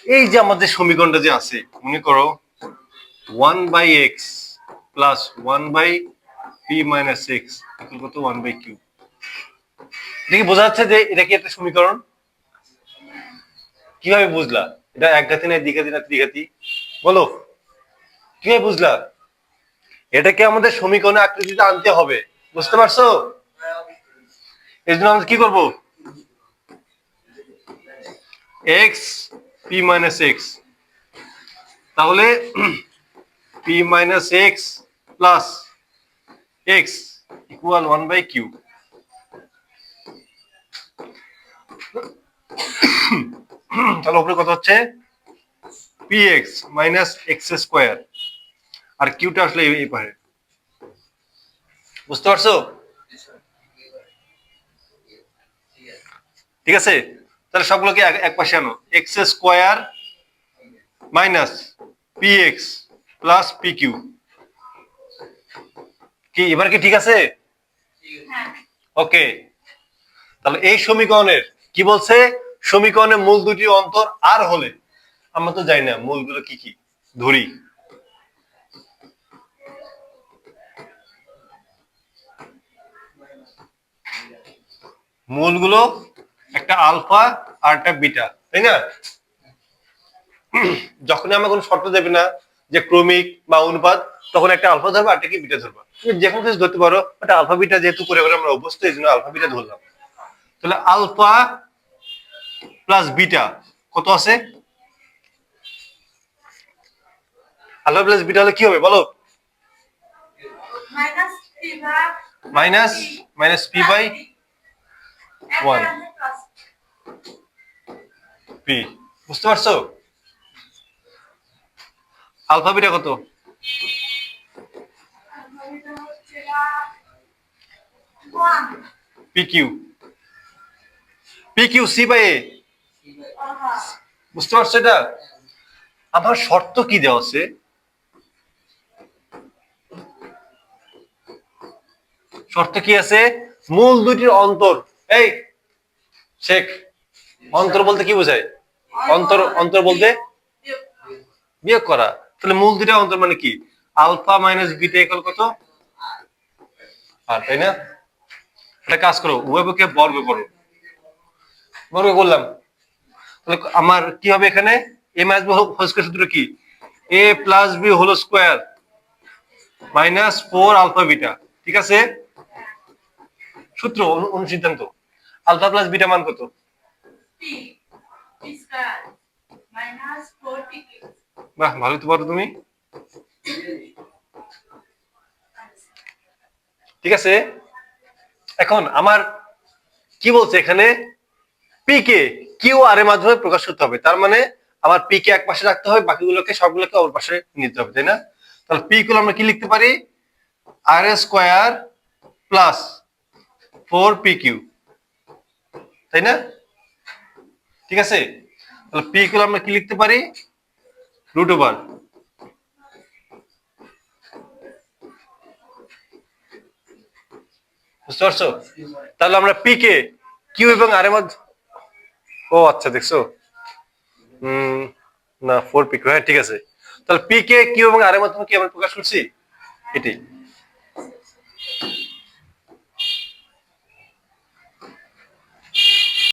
এই যে আমাদের সমীকরণটা যে আছে, মনে করো 1/x প্লাস 1/p-x কত 1/q। এটা কি বোঝা যাচ্ছে যে এটা কি একটা সমীকরণ? কিভাবে বুঝলা এটা একঘাতি না দ্বিঘাতি না ত্রিঘাতি? বলো কিভাবে বুঝলা? এটাকে আমাদের সমীকরণে আকৃতিতে আনতে হবে, বুঝতে পারছো? এর জন্য আমরা কি করব? x p-x, তাহলে p-x plus x equal 1/q। তাহলে উপরে কত হচ্ছে? px মাইনাস x স্কয়ার, আর কিউটা আসলে এই পারে, বুঝতে পারছো? ঠিক আছে, তাহলে সবগুলোকে এক পাশে আনো। X square minus px plus pq। কি এবার কি ঠিক আছে? ওকে, তাহলে এই সমীকরণের কি বলছে? সমীকরণের মূল দুটি অন্তর আর হলে, আমরা তো জানি না মূলগুলো কি কি, ধরি মূলগুলো একটা আলফা আর একটা বিটা, তাই না? যখনই আমরা কোনো শর্ত দেবে না যে ক্রমিক বা অনুপাত, তখন একটা আলফা ধরবা আর একটা কি বিটা ধরবা। তুমি যে কোনো কিছু ধরতে পারো, একটা আলফা বিটা যেহেতু করে আমরা অভ্যস্ত, এই জন্য আলফা বিটা ধরলাম। তাহলে আলফা প্লাস বিটা কত আছে? আলফা প্লাস বিটা হলে কি হবে বলো? Minus minus P by 1 P, বুঝতে পারছো? আলফা বিটা কত? P Q, P Q C by A, বুঝতে পারছো? এটা আমার শর্ত কি দেওয়া আছে? শর্ত কি আছে? মূল দুটির অন্তর। এই শেখ, অন্তর বলতে কি বোঝায়? অন্তর, অন্তর বলতে বিয়োগ করা। তাহলে মূল দুটা অন্তর মানে কি? আলফা মাইনাস বিটা ইকুয়াল কত? আর, তাই না? একটা কাজ করো, উভয়পক্ষে বর্গ করো। বর্গ করলাম, তাহলে আমার কি হবে এখানে? A minus B whole square সূত্র কি? A plus B whole square minus 4 alpha beta, ঠিক আছে? সূত্র অনুসিদ্ধান্ত, আলফা প্লাস বিটা মান কত? বাহ, ভালো তো পারো তুমি। ঠিক আছে, এখন আমার কি বলছে এখানে? পি কে কিউ আর এর মাধ্যমে প্রকাশ করতে হবে। তার মানে আমার পি কে এক পাশে রাখতে হবে, বাকিগুলোকে সবগুলোকে ওর পাশে নিতে হবে, তাই না? তাহলে পি গুলো আমরা কি লিখতে পারি? আর স্কয়ার প্লাস 4 পি কিউ, তাই না? ঠিক আছে, তাহলে পি গুলো আমরা কি লিখতে পারি? রুট ওভার, বুঝতে পারছো? তাহলে আমরা পি কে কিউ এবং আর এর মধ্যে, ও আচ্ছা দেখছো, না 4 পি কিউ, হ্যাঁ ঠিক আছে। তাহলে পি কে কিউ এবং আর এর মাধ্যমে কি আমরা প্রকাশ করছি? এটাই।